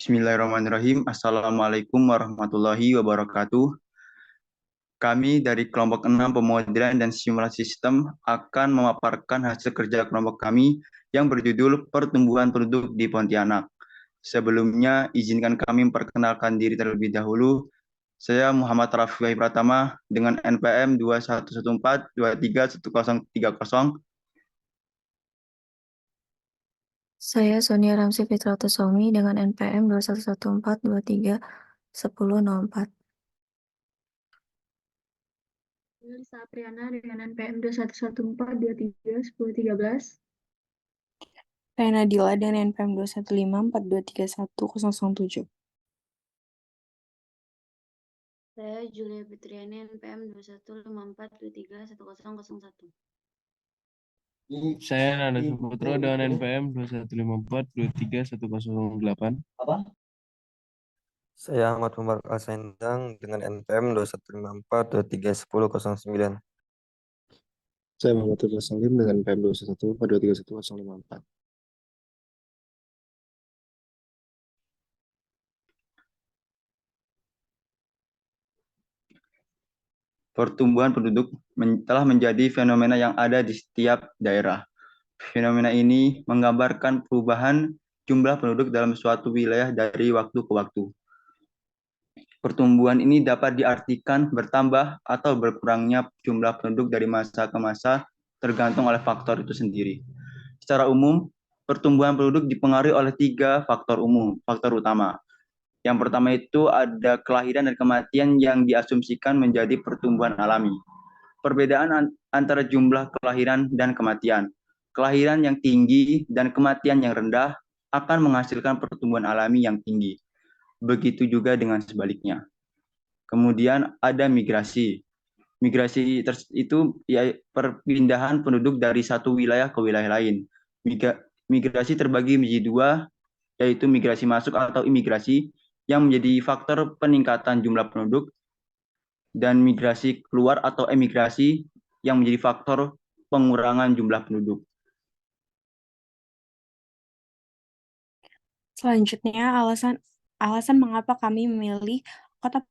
Bismillahirrahmanirrahim. Assalamualaikum warahmatullahi wabarakatuh. Kami dari kelompok 6 pemodelian dan simulasi sistem akan memaparkan hasil kerja kelompok kami yang berjudul Pertumbuhan Penduduk di Pontianak. Sebelumnya, izinkan kami memperkenalkan diri terlebih dahulu. Saya Muhammad Rafi Pratama dengan NPM 2114231030. Saya Sonia Ramsi Fitrautosomi dengan NPM 2114231004. Lisa Apriana dengan NPM 2114231013. Saya Nadila dengan NPM 21542311007. Saya Julia Fitriani NPM 2154231001. Saya Nanda Saputro dengan NPM 2154231008. Saya Ahmad Umar Asendang dengan NPM 2154231009. Saya Muhammad Ridwan Salim dengan NPM 2114231054. Pertumbuhan penduduk telah menjadi fenomena yang ada di setiap daerah. Fenomena ini menggambarkan perubahan jumlah penduduk dalam suatu wilayah dari waktu ke waktu. Pertumbuhan ini dapat diartikan bertambah atau berkurangnya jumlah penduduk dari masa ke masa tergantung oleh faktor itu sendiri. Secara umum, pertumbuhan penduduk dipengaruhi oleh 3 faktor utama. Yang pertama itu ada kelahiran dan kematian yang diasumsikan menjadi pertumbuhan alami. Perbedaan antara jumlah kelahiran dan kematian. Kelahiran yang tinggi dan kematian yang rendah akan menghasilkan pertumbuhan alami yang tinggi. Begitu juga dengan sebaliknya. Kemudian ada migrasi. Migrasi itu ya perpindahan penduduk dari satu wilayah ke wilayah lain. Migrasi terbagi menjadi 2, yaitu migrasi masuk atau imigrasi yang menjadi faktor peningkatan jumlah penduduk, dan migrasi keluar atau emigrasi yang menjadi faktor pengurangan jumlah penduduk. Selanjutnya, alasan mengapa kami memilih kota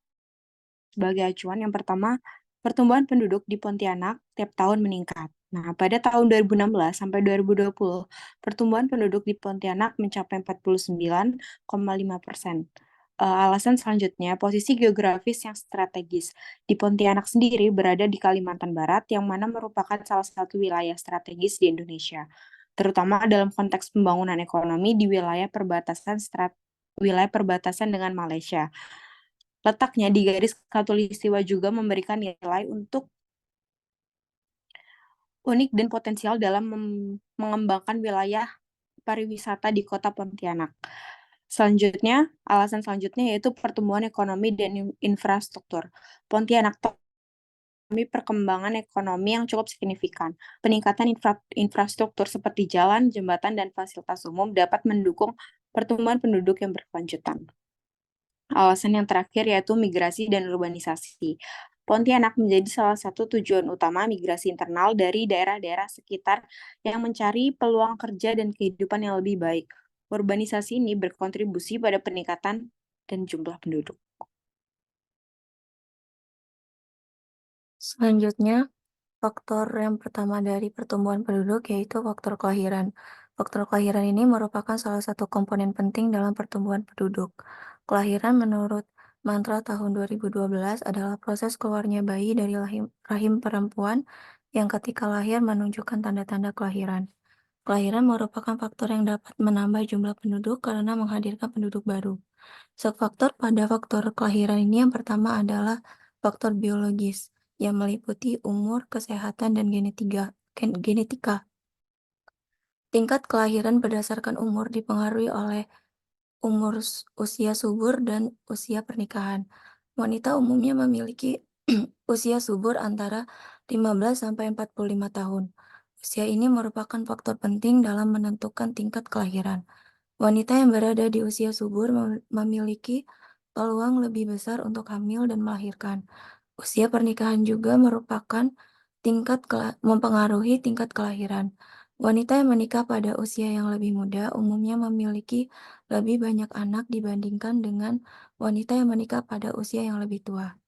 sebagai acuan. Yang pertama, pertumbuhan penduduk di Pontianak tiap tahun meningkat. Nah, pada tahun 2016 sampai 2020, pertumbuhan penduduk di Pontianak mencapai 49,5%. Alasan selanjutnya, posisi geografis yang strategis. Di Pontianak sendiri berada di Kalimantan Barat, yang mana merupakan salah satu wilayah strategis di Indonesia, terutama dalam konteks pembangunan ekonomi di wilayah perbatasan dengan Malaysia. Letaknya di garis khatulistiwa juga memberikan nilai untuk unik dan potensial dalam mengembangkan wilayah pariwisata di kota Pontianak. Selanjutnya, alasan selanjutnya yaitu pertumbuhan ekonomi dan infrastruktur. Pontianak mengalami perkembangan ekonomi yang cukup signifikan. Peningkatan infrastruktur seperti jalan, jembatan, dan fasilitas umum dapat mendukung pertumbuhan penduduk yang berkelanjutan. Alasan yang terakhir yaitu migrasi dan urbanisasi. Pontianak menjadi salah satu tujuan utama migrasi internal dari daerah-daerah sekitar yang mencari peluang kerja dan kehidupan yang lebih baik. Urbanisasi ini berkontribusi pada peningkatan dan jumlah penduduk. Selanjutnya, faktor yang pertama dari pertumbuhan penduduk yaitu faktor kelahiran. Faktor kelahiran ini merupakan salah satu komponen penting dalam pertumbuhan penduduk. Kelahiran menurut mantra tahun 2012 adalah proses keluarnya bayi dari rahim perempuan yang ketika lahir menunjukkan tanda-tanda kelahiran. Kelahiran merupakan faktor yang dapat menambah jumlah penduduk karena menghadirkan penduduk baru. Subfaktor pada faktor kelahiran ini yang pertama adalah faktor biologis, yang meliputi umur, kesehatan, dan genetika. Tingkat kelahiran berdasarkan umur dipengaruhi oleh umur usia subur dan usia pernikahan. Wanita umumnya memiliki usia subur antara 15-45 tahun. Usia ini merupakan faktor penting dalam menentukan tingkat kelahiran. Wanita yang berada di usia subur memiliki peluang lebih besar untuk hamil dan melahirkan. Usia pernikahan juga mempengaruhi tingkat kelahiran. Wanita yang menikah pada usia yang lebih muda umumnya memiliki lebih banyak anak dibandingkan dengan wanita yang menikah pada usia yang lebih tua.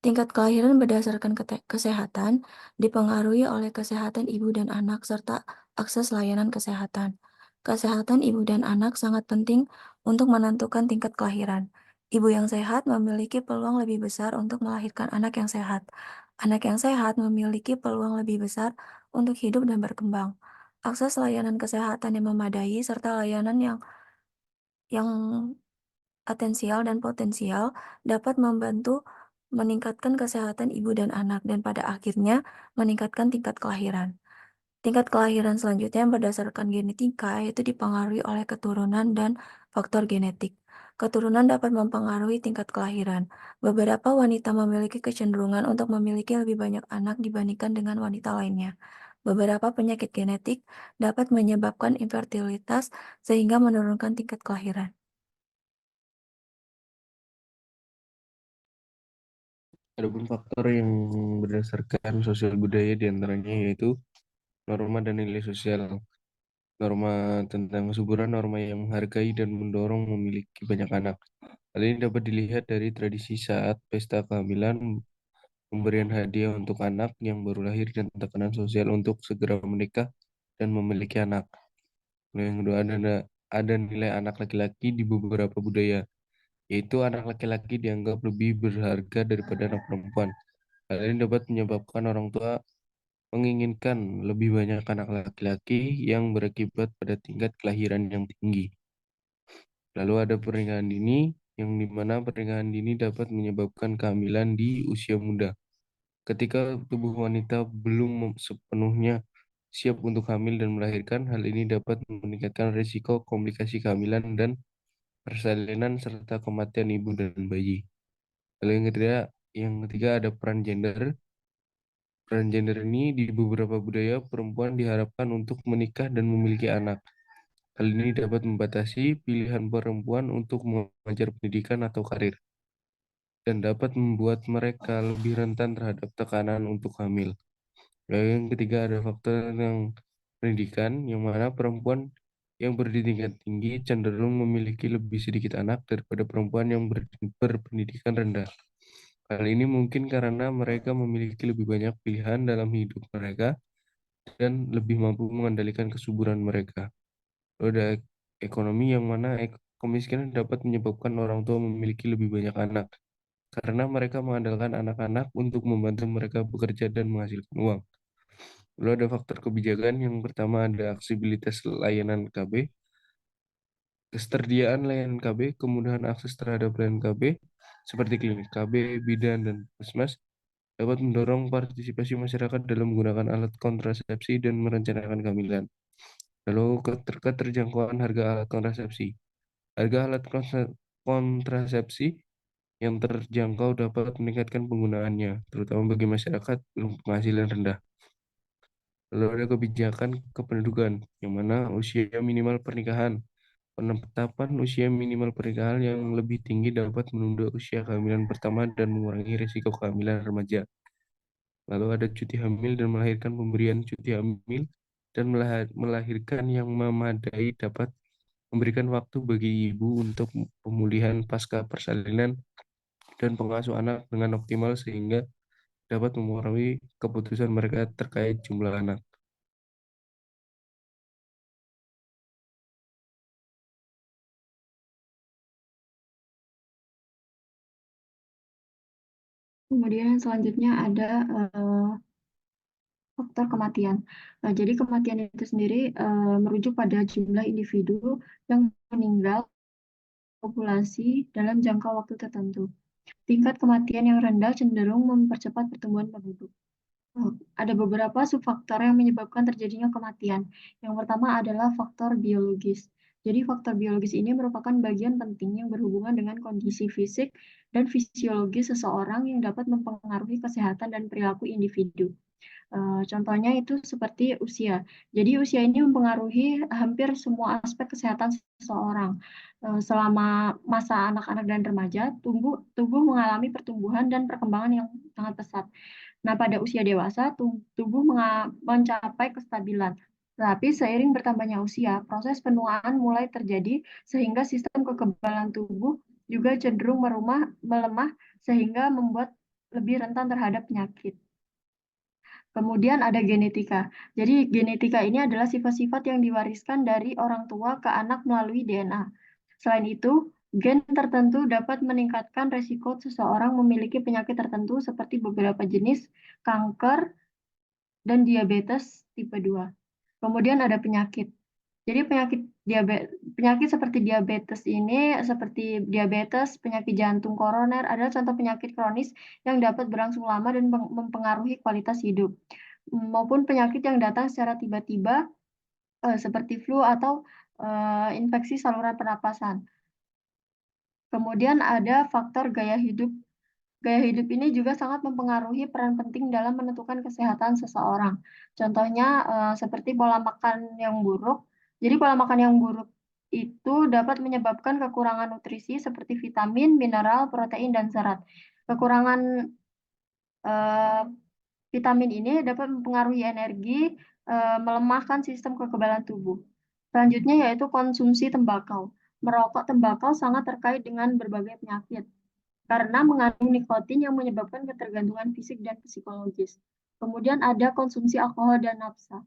Tingkat kelahiran berdasarkan kesehatan dipengaruhi oleh kesehatan ibu dan anak serta akses layanan kesehatan. Kesehatan ibu dan anak sangat penting untuk menentukan tingkat kelahiran. Ibu yang sehat memiliki peluang lebih besar untuk melahirkan anak yang sehat. Anak yang sehat memiliki peluang lebih besar untuk hidup dan berkembang. Akses layanan kesehatan yang memadai serta layanan yang atensial dan potensial dapat membantu meningkatkan kesehatan ibu dan anak dan pada akhirnya meningkatkan tingkat kelahiran. Tingkat kelahiran selanjutnya berdasarkan genetika yaitu dipengaruhi oleh keturunan dan faktor genetik. Keturunan dapat mempengaruhi tingkat kelahiran. Beberapa wanita memiliki kecenderungan untuk memiliki lebih banyak anak dibandingkan dengan wanita lainnya. Beberapa penyakit genetik dapat menyebabkan infertilitas sehingga menurunkan tingkat kelahiran. Adapun faktor yang berdasarkan sosial budaya diantaranya yaitu norma dan nilai sosial. Norma tentang kesuburan, norma yang menghargai dan mendorong memiliki banyak anak. Hal ini dapat dilihat dari tradisi saat pesta kehamilan, pemberian hadiah untuk anak yang baru lahir, dan tekanan sosial untuk segera menikah dan memiliki anak. Yang kedua, ada nilai anak laki-laki di beberapa budaya, yaitu anak laki-laki dianggap lebih berharga daripada anak perempuan. Hal ini dapat menyebabkan orang tua menginginkan lebih banyak anak laki-laki yang berakibat pada tingkat kelahiran yang tinggi. Lalu ada pernikahan dini, yang dimana pernikahan dini dapat menyebabkan kehamilan di usia muda. Ketika tubuh wanita belum sepenuhnya siap untuk hamil dan melahirkan, hal ini dapat meningkatkan risiko komplikasi kehamilan dan persalinan serta kematian ibu dan bayi. Lalu yang ketiga ada peran gender. Peran gender ini di beberapa budaya perempuan diharapkan untuk menikah dan memiliki anak. Hal ini dapat membatasi pilihan perempuan untuk mengajar pendidikan atau karir dan dapat membuat mereka lebih rentan terhadap tekanan untuk hamil. Lalu yang ketiga ada faktor yang pendidikan, yang mana perempuan yang berpendidikan tinggi cenderung memiliki lebih sedikit anak daripada perempuan yang berpendidikan rendah. Hal ini mungkin karena mereka memiliki lebih banyak pilihan dalam hidup mereka dan lebih mampu mengendalikan kesuburan mereka. Lalu ada ekonomi, yang mana kemiskinan dapat menyebabkan orang tua memiliki lebih banyak anak karena mereka mengandalkan anak-anak untuk membantu mereka bekerja dan menghasilkan uang. Lalu ada faktor kebijakan, yang pertama ada aksesibilitas layanan KB, ketersediaan layanan KB, kemudahan akses terhadap layanan KB seperti klinik KB, bidan, dan puskesmas dapat mendorong partisipasi masyarakat dalam menggunakan alat kontrasepsi dan merencanakan kehamilan. Lalu keterjangkauan harga alat kontrasepsi. Harga alat kontrasepsi yang terjangkau dapat meningkatkan penggunaannya, terutama bagi masyarakat penghasilan rendah. Lalu ada kebijakan kependudukan, yang mana usia minimal pernikahan. Penetapan usia minimal pernikahan yang lebih tinggi dapat menunda usia kehamilan pertama dan mengurangi risiko kehamilan remaja. Lalu ada cuti hamil dan melahirkan. Pemberian cuti hamil dan melahirkan yang memadai dapat memberikan waktu bagi ibu untuk pemulihan pasca persalinan dan pengasuh anak dengan optimal sehingga dapat mempengaruhi keputusan mereka terkait jumlah anak. Kemudian selanjutnya ada faktor kematian. Jadi kematian itu sendiri merujuk pada jumlah individu yang meninggal populasi dalam jangka waktu tertentu. Tingkat kematian yang rendah cenderung mempercepat pertumbuhan penduduk. Ada beberapa subfaktor yang menyebabkan terjadinya kematian. Yang pertama adalah faktor biologis. Jadi faktor biologis ini merupakan bagian penting yang berhubungan dengan kondisi fisik dan fisiologis seseorang yang dapat mempengaruhi kesehatan dan perilaku individu. Contohnya itu seperti usia. Jadi usia ini mempengaruhi hampir semua aspek kesehatan seseorang. Selama masa anak-anak dan remaja, tubuh mengalami pertumbuhan dan perkembangan yang sangat pesat. Nah, pada usia dewasa, tubuh mencapai kestabilan. Tapi seiring bertambahnya usia, proses penuaan mulai terjadi sehingga sistem kekebalan tubuh juga cenderung melemah sehingga membuat lebih rentan terhadap penyakit. Kemudian ada genetika. Jadi genetika ini adalah sifat-sifat yang diwariskan dari orang tua ke anak melalui DNA. Selain itu, gen tertentu dapat meningkatkan resiko seseorang memiliki penyakit tertentu seperti beberapa jenis kanker dan diabetes tipe 2. Kemudian ada penyakit. Jadi penyakit seperti diabetes ini seperti diabetes, penyakit jantung koroner adalah contoh penyakit kronis yang dapat berlangsung lama dan mempengaruhi kualitas hidup. Maupun penyakit yang datang secara tiba-tiba seperti flu atau infeksi saluran pernapasan. Kemudian ada faktor gaya hidup. Gaya hidup ini juga sangat mempengaruhi peran penting dalam menentukan kesehatan seseorang. Contohnya seperti pola makan yang buruk. Jadi pola makan yang buruk itu dapat menyebabkan kekurangan nutrisi seperti vitamin, mineral, protein, dan serat. Kekurangan vitamin ini dapat mempengaruhi energi, melemahkan sistem kekebalan tubuh. Selanjutnya yaitu konsumsi tembakau. Merokok tembakau sangat terkait dengan berbagai penyakit karena mengandung nikotin yang menyebabkan ketergantungan fisik dan psikologis. Kemudian ada konsumsi alkohol dan nafsa.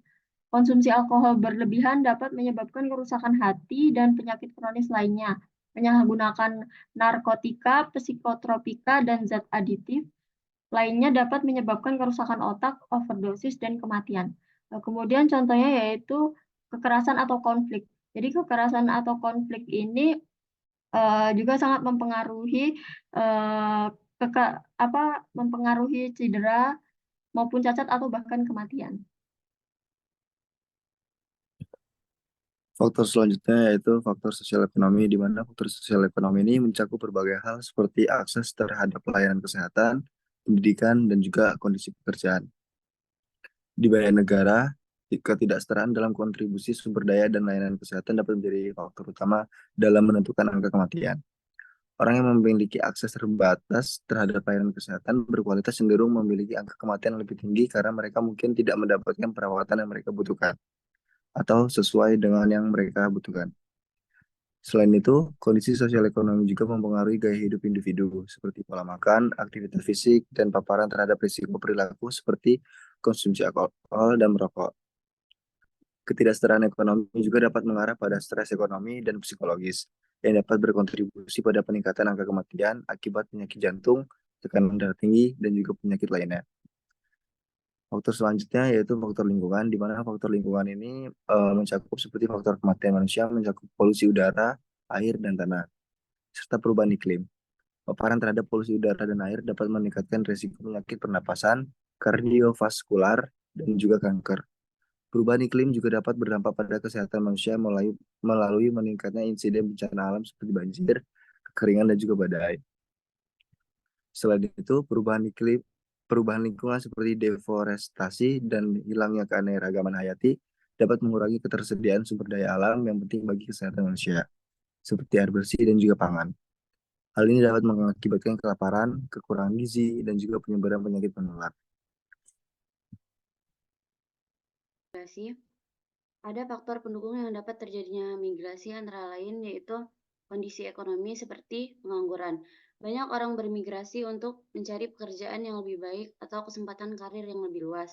Konsumsi alkohol berlebihan dapat menyebabkan kerusakan hati dan penyakit kronis lainnya. Penyalahgunaan narkotika, psikotropika, dan zat aditif lainnya dapat menyebabkan kerusakan otak, overdosis, dan kematian. Kemudian contohnya yaitu kekerasan atau konflik. Jadi kekerasan atau konflik ini juga sangat mempengaruhi mempengaruhi cedera maupun cacat atau bahkan kematian. Faktor selanjutnya yaitu faktor sosial ekonomi, di mana faktor sosial ekonomi ini mencakup berbagai hal seperti akses terhadap pelayanan kesehatan, pendidikan, dan juga kondisi pekerjaan. Di banyak negara, ketidaksetaraan dalam kontribusi sumber daya dan layanan kesehatan dapat menjadi faktor utama dalam menentukan angka kematian. Orang yang memiliki akses terbatas terhadap layanan kesehatan berkualitas cenderung memiliki angka kematian lebih tinggi karena mereka mungkin tidak mendapatkan perawatan yang mereka butuhkan atau sesuai dengan yang mereka butuhkan. Selain itu, kondisi sosial ekonomi juga mempengaruhi gaya hidup individu, seperti pola makan, aktivitas fisik, dan paparan terhadap risiko perilaku seperti konsumsi alkohol dan merokok. Ketidaksetaraan ekonomi juga dapat mengarah pada stres ekonomi dan psikologis, yang dapat berkontribusi pada peningkatan angka kematian akibat penyakit jantung, tekanan darah tinggi, dan juga penyakit lainnya. Faktor selanjutnya yaitu faktor lingkungan, di mana faktor lingkungan ini mencakup seperti faktor kematian manusia, mencakup polusi udara, air, dan tanah, serta perubahan iklim. Paparan terhadap polusi udara dan air dapat meningkatkan risiko penyakit pernapasan, kardiovaskular, dan juga kanker. Perubahan iklim juga dapat berdampak pada kesehatan manusia melalui meningkatnya insiden bencana alam seperti banjir, kekeringan, dan juga badai. Selain itu, perubahan lingkungan seperti deforestasi dan hilangnya keanekaragaman hayati dapat mengurangi ketersediaan sumber daya alam yang penting bagi kesehatan manusia, seperti air bersih dan juga pangan. Hal ini dapat mengakibatkan kelaparan, kekurangan gizi, dan juga penyebaran penyakit menular. Migrasi. Ada faktor pendukung yang dapat terjadinya migrasi antara lain yaitu kondisi ekonomi seperti pengangguran. Banyak orang bermigrasi untuk mencari pekerjaan yang lebih baik atau kesempatan karir yang lebih luas.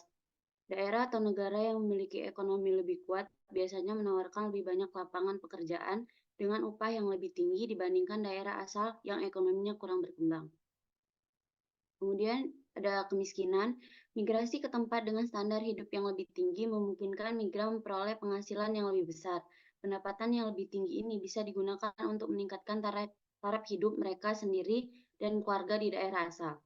Daerah atau negara yang memiliki ekonomi lebih kuat biasanya menawarkan lebih banyak lapangan pekerjaan dengan upah yang lebih tinggi dibandingkan daerah asal yang ekonominya kurang berkembang. Kemudian ada kemiskinan. Migrasi ke tempat dengan standar hidup yang lebih tinggi memungkinkan migran memperoleh penghasilan yang lebih besar. Pendapatan yang lebih tinggi ini bisa digunakan untuk meningkatkan taraf hidup mereka sendiri dan keluarga di daerah asal.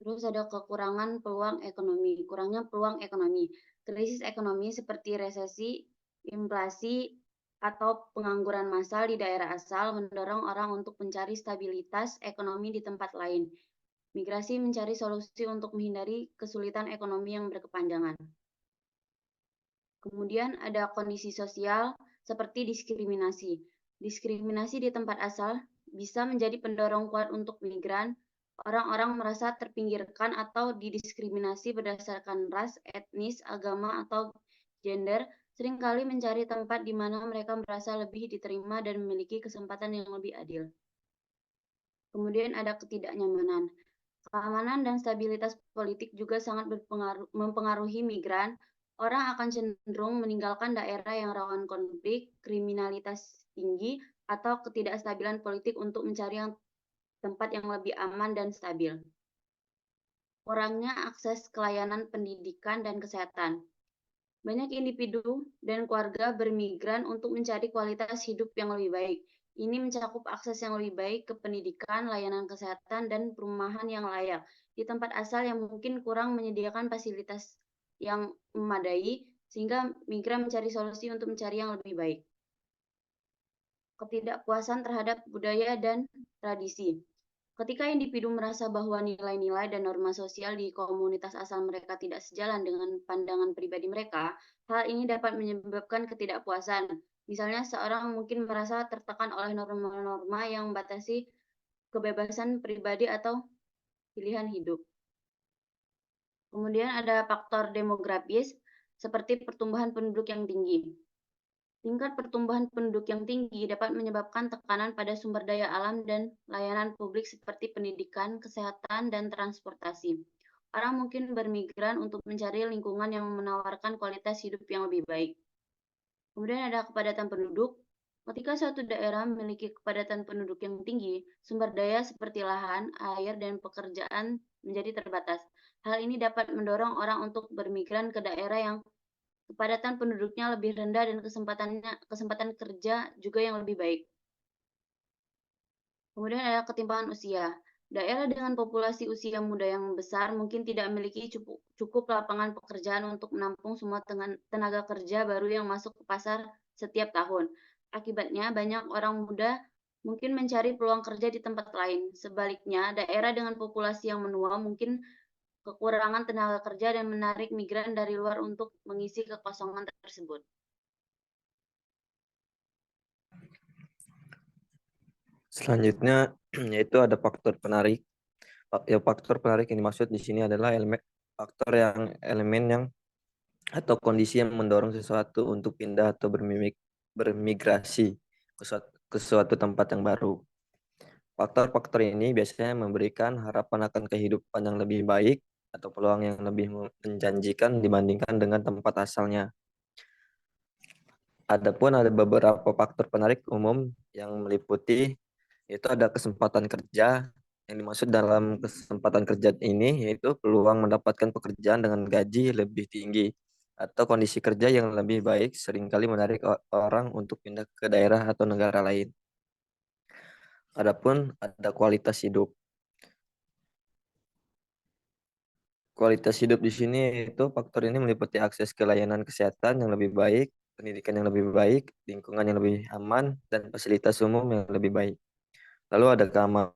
Terus ada kekurangan peluang ekonomi, kurangnya peluang ekonomi. Krisis ekonomi seperti resesi, inflasi, atau pengangguran massal di daerah asal mendorong orang untuk mencari stabilitas ekonomi di tempat lain. Migrasi mencari solusi untuk menghindari kesulitan ekonomi yang berkepanjangan. Kemudian ada kondisi sosial seperti diskriminasi. Diskriminasi di tempat asal bisa menjadi pendorong kuat untuk migran. Orang-orang merasa terpinggirkan atau didiskriminasi berdasarkan ras, etnis, agama, atau gender, seringkali mencari tempat di mana mereka merasa lebih diterima dan memiliki kesempatan yang lebih adil. Kemudian ada ketidaknyamanan. Keamanan dan stabilitas politik juga sangat mempengaruhi migran. Orang akan cenderung meninggalkan daerah yang rawan konflik, kriminalitas tinggi, atau ketidakstabilan politik untuk mencari tempat yang lebih aman dan stabil. Kurangnya akses ke layanan pendidikan dan kesehatan. Banyak individu dan keluarga bermigran untuk mencari kualitas hidup yang lebih baik. Ini mencakup akses yang lebih baik ke pendidikan, layanan kesehatan, dan perumahan yang layak di tempat asal yang mungkin kurang menyediakan fasilitas yang memadai, sehingga migran mencari solusi untuk mencari yang lebih baik. Ketidakpuasan terhadap budaya dan tradisi. Ketika individu merasa bahwa nilai-nilai dan norma sosial di komunitas asal mereka tidak sejalan dengan pandangan pribadi mereka, hal ini dapat menyebabkan ketidakpuasan. Misalnya, seorang mungkin merasa tertekan oleh norma-norma yang membatasi kebebasan pribadi atau pilihan hidup. Kemudian ada faktor demografis, seperti pertumbuhan penduduk yang tinggi. Tingkat pertumbuhan penduduk yang tinggi dapat menyebabkan tekanan pada sumber daya alam dan layanan publik seperti pendidikan, kesehatan, dan transportasi. Orang mungkin bermigran untuk mencari lingkungan yang menawarkan kualitas hidup yang lebih baik. Kemudian ada kepadatan penduduk. Ketika suatu daerah memiliki kepadatan penduduk yang tinggi, sumber daya seperti lahan, air, dan pekerjaan menjadi terbatas. Hal ini dapat mendorong orang untuk bermigran ke daerah yang kepadatan penduduknya lebih rendah dan kesempatan kerja juga yang lebih baik. Kemudian ada ketimpangan usia. Daerah dengan populasi usia muda yang besar mungkin tidak memiliki cukup lapangan pekerjaan untuk menampung semua tenaga kerja baru yang masuk ke pasar setiap tahun. Akibatnya, banyak orang muda mungkin mencari peluang kerja di tempat lain. Sebaliknya, daerah dengan populasi yang menua mungkin kekurangan tenaga kerja dan menarik migran dari luar untuk mengisi kekosongan tersebut. Selanjutnya yaitu ada faktor penarik. Faktor penarik yang dimaksud di sini adalah elemen yang atau kondisi yang mendorong sesuatu untuk pindah atau bermigrasi ke suatu tempat yang baru. Faktor-faktor ini biasanya memberikan harapan akan kehidupan yang lebih baik atau peluang yang lebih menjanjikan dibandingkan dengan tempat asalnya. Adapun ada beberapa faktor penarik umum yang meliputi, yaitu ada kesempatan kerja. Yang dimaksud dalam kesempatan kerja ini yaitu peluang mendapatkan pekerjaan dengan gaji lebih tinggi atau kondisi kerja yang lebih baik seringkali menarik orang untuk pindah ke daerah atau negara lain. Adapun ada kualitas hidup. Kualitas hidup di sini itu faktor ini meliputi akses ke layanan kesehatan yang lebih baik, pendidikan yang lebih baik, lingkungan yang lebih aman, dan fasilitas umum yang lebih baik. Lalu ada keamanan.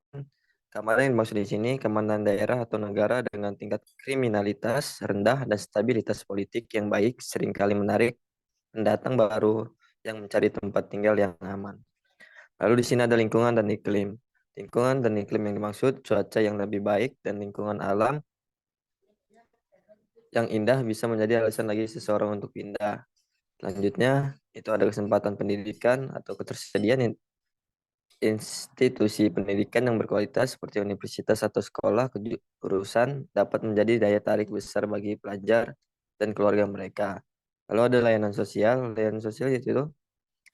Keamanan yang dimaksud di sini keamanan daerah atau negara dengan tingkat kriminalitas rendah dan stabilitas politik yang baik seringkali menarik pendatang baru yang mencari tempat tinggal yang aman. Lalu di sini ada lingkungan dan iklim. Lingkungan dan iklim yang dimaksud cuaca yang lebih baik dan lingkungan alam yang indah bisa menjadi alasan lagi seseorang untuk pindah. Selanjutnya, itu ada kesempatan pendidikan atau ketersediaan institusi pendidikan yang berkualitas seperti universitas atau sekolah jurusan dapat menjadi daya tarik besar bagi pelajar dan keluarga mereka. Lalu ada layanan sosial itu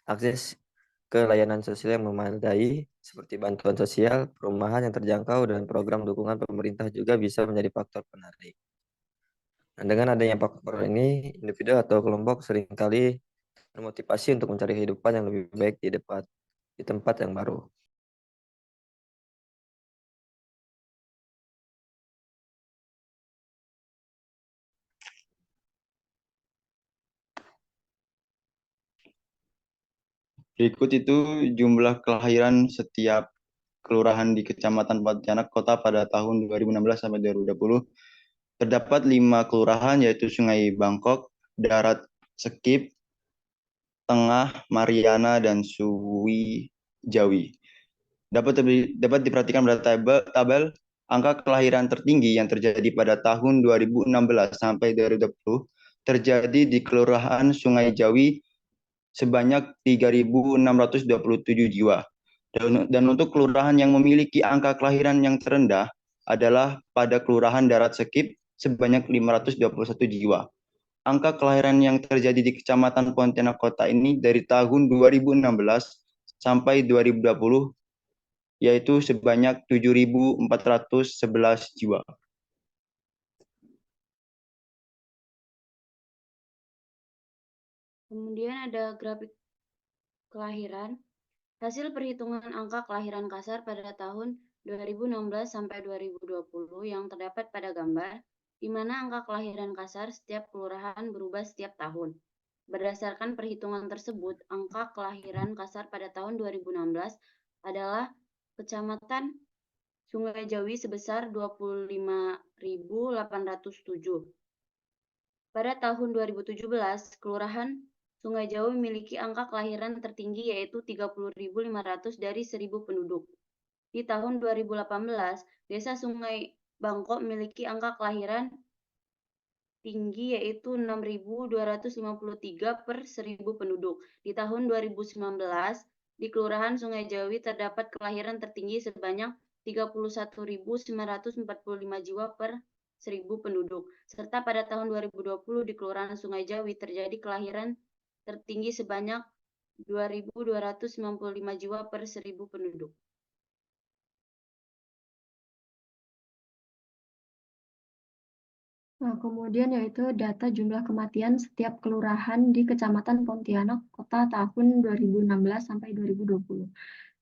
akses ke layanan sosial yang memadai seperti bantuan sosial, perumahan yang terjangkau, dan program dukungan pemerintah juga bisa menjadi faktor penarik. Nah, dengan adanya faktor ini, individu atau kelompok seringkali termotivasi untuk mencari kehidupan yang lebih baik di tempat yang baru. Berikut itu jumlah kelahiran setiap kelurahan di Kecamatan Pontianak Kota pada tahun 2016 sampai 2020. Terdapat 5 kelurahan yaitu Sungai Bangkok, Darat Sekip, Tengah, Mariana, dan Suwi Jawi. Dapat diperhatikan pada tabel Angka kelahiran tertinggi yang terjadi pada tahun 2016 sampai 2020 terjadi di Kelurahan Sungai Jawi sebanyak 3.627 jiwa. Dan untuk kelurahan yang memiliki angka kelahiran yang terendah adalah pada Kelurahan Darat Sekip sebanyak 521 jiwa. Angka kelahiran yang terjadi di Kecamatan Pontianak Kota ini dari tahun 2016 sampai 2020 yaitu sebanyak 7.411 jiwa. Kemudian ada grafik kelahiran. Hasil perhitungan angka kelahiran kasar pada tahun 2016 sampai 2020 yang terdapat pada gambar, di mana angka kelahiran kasar setiap kelurahan berubah setiap tahun. Berdasarkan perhitungan tersebut, angka kelahiran kasar pada tahun 2016 adalah Kecamatan Sungai Jawi sebesar 25.807. Pada tahun 2017, Kelurahan Sungai Jawi memiliki angka kelahiran tertinggi yaitu 30.500 dari 1.000 penduduk. Di tahun 2018, Desa Sungai Bangkok memiliki angka kelahiran tinggi yaitu 6.253 per 1.000 penduduk. Di tahun 2019, di Kelurahan Sungai Jawi terdapat kelahiran tertinggi sebanyak 31.945 jiwa per 1.000 penduduk. Serta pada tahun 2020 di Kelurahan Sungai Jawi terjadi kelahiran tertinggi sebanyak 2.295 jiwa per 1.000 penduduk. Nah, kemudian yaitu data jumlah kematian setiap kelurahan di Kecamatan Pontianak Kota tahun 2016 sampai 2020.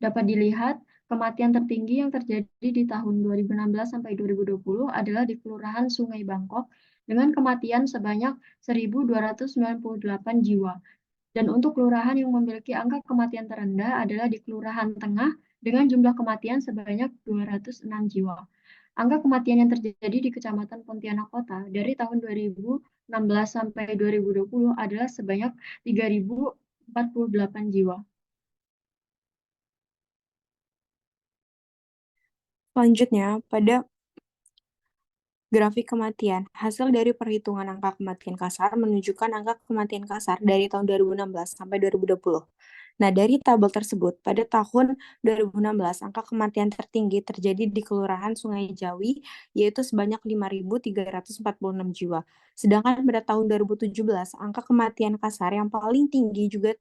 Dapat dilihat, kematian tertinggi yang terjadi di tahun 2016 sampai 2020 adalah di Kelurahan Sungai Bangkok dengan kematian sebanyak 1.298 jiwa. Dan untuk kelurahan yang memiliki angka kematian terendah adalah di Kelurahan Tengah dengan jumlah kematian sebanyak 206 jiwa. Angka kematian yang terjadi di Kecamatan Pontianak Kota dari tahun 2016 sampai 2020 adalah sebanyak 3.048 jiwa. Selanjutnya, pada grafik kematian, hasil dari perhitungan angka kematian kasar menunjukkan angka kematian kasar dari tahun 2016 sampai 2020. Nah, dari tabel tersebut, pada tahun 2016, angka kematian tertinggi terjadi di Kelurahan Sungai Jawi, yaitu sebanyak 5.346 jiwa. Sedangkan pada tahun 2017, angka kematian kasar yang paling tinggi juga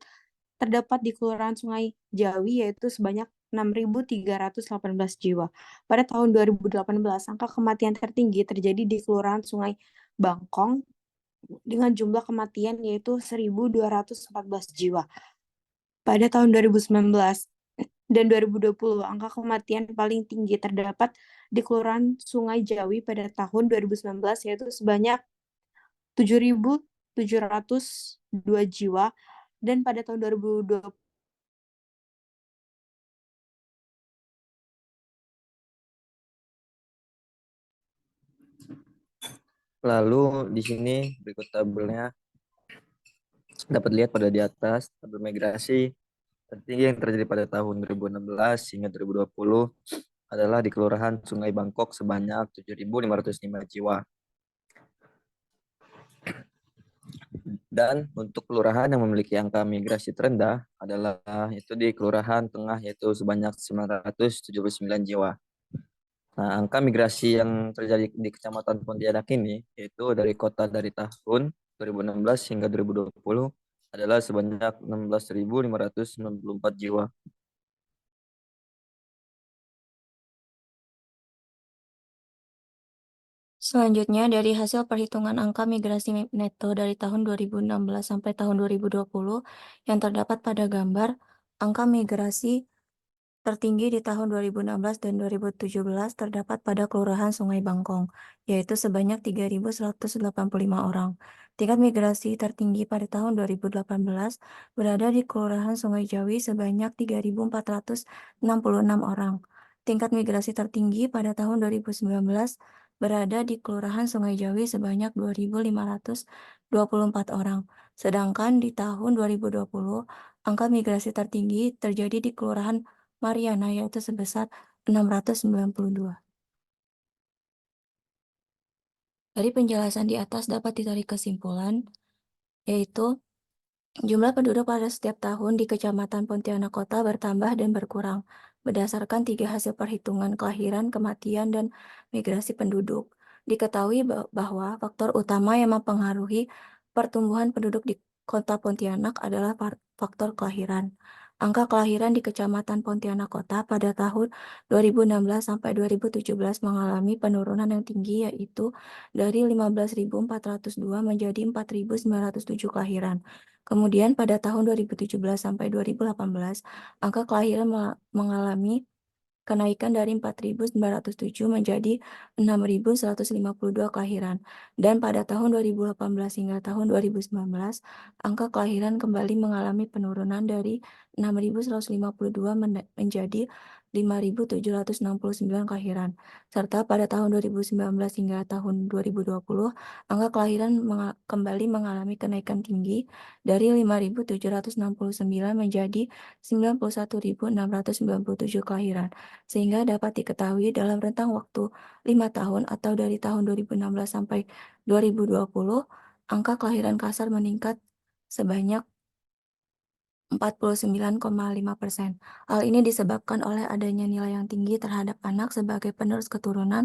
terdapat di Kelurahan Sungai Jawi, yaitu sebanyak 6.318 jiwa. Pada tahun 2018, angka kematian tertinggi terjadi di Kelurahan Sungai Bangkong dengan jumlah kematian yaitu 1.214 jiwa. Pada tahun 2019 dan 2020, angka kematian paling tinggi terdapat di Kelurahan Sungai Jawi pada tahun 2019 yaitu sebanyak 7.702 jiwa, dan pada tahun 2020 Lalu di sini berikut tabelnya dapat lihat pada di atas tabel migrasi tertinggi yang terjadi pada tahun 2016 hingga 2020 adalah di Kelurahan Sungai Bangkok sebanyak 7.505 jiwa. Dan untuk kelurahan yang memiliki angka migrasi terendah adalah itu di Kelurahan Tengah yaitu sebanyak 979 jiwa. Nah, angka migrasi yang terjadi di Kecamatan Pontianak ini yaitu dari tahun 2016 hingga 2020 adalah sebanyak 16.594 jiwa. Selanjutnya, dari hasil perhitungan angka migrasi neto dari tahun 2016 sampai tahun 2020 yang terdapat pada gambar, angka migrasi tertinggi di tahun 2016 dan 2017 terdapat pada Kelurahan Sungai Bangkong, yaitu sebanyak 3.185 orang. Tingkat migrasi tertinggi pada tahun 2018 berada di Kelurahan Sungai Jawi sebanyak 3.466 orang. Tingkat migrasi tertinggi pada tahun 2019 berada di Kelurahan Sungai Jawi sebanyak 2.524 orang. Sedangkan di tahun 2020, angka migrasi tertinggi terjadi di Kelurahan Mariana yaitu sebesar 692. Dari penjelasan di atas dapat ditarik kesimpulan, yaitu jumlah penduduk pada setiap tahun di Kecamatan Pontianak Kota bertambah dan berkurang berdasarkan 3 hasil perhitungan kelahiran, kematian, dan migrasi penduduk. Diketahui bahwa faktor utama yang mempengaruhi pertumbuhan penduduk di Kota Pontianak adalah faktor kelahiran. Angka kelahiran di Kecamatan Pontianak Kota pada tahun 2016 sampai 2017 mengalami penurunan yang tinggi, yaitu dari 15.402 menjadi 4.907 kelahiran. Kemudian pada tahun 2017 sampai 2018, angka kelahiran mengalami kenaikan dari 4.907 menjadi 6.152 kelahiran. Dan pada tahun 2018 hingga tahun 2019, angka kelahiran kembali mengalami penurunan dari 6.152 menjadi 5.769 kelahiran. Serta pada tahun 2019 hingga tahun 2020, angka kelahiran kembali mengalami kenaikan tinggi dari 5.769 menjadi 91.697 kelahiran, sehingga dapat diketahui dalam rentang waktu 5 tahun atau dari tahun 2016 sampai 2020, angka kelahiran kasar meningkat sebanyak 49,5%. Hal ini disebabkan oleh adanya nilai yang tinggi terhadap anak sebagai penerus keturunan,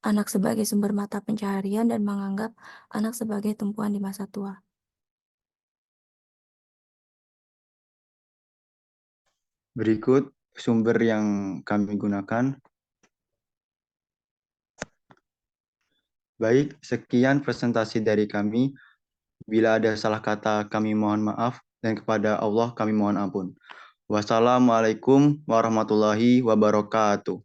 anak sebagai sumber mata pencaharian, dan menganggap anak sebagai tumpuan di masa tua. Berikut sumber yang kami gunakan. Baik, sekian presentasi dari kami. Bila ada salah kata, kami mohon maaf, dan kepada Allah kami mohon ampun. Wassalamualaikum warahmatullahi wabarakatuh.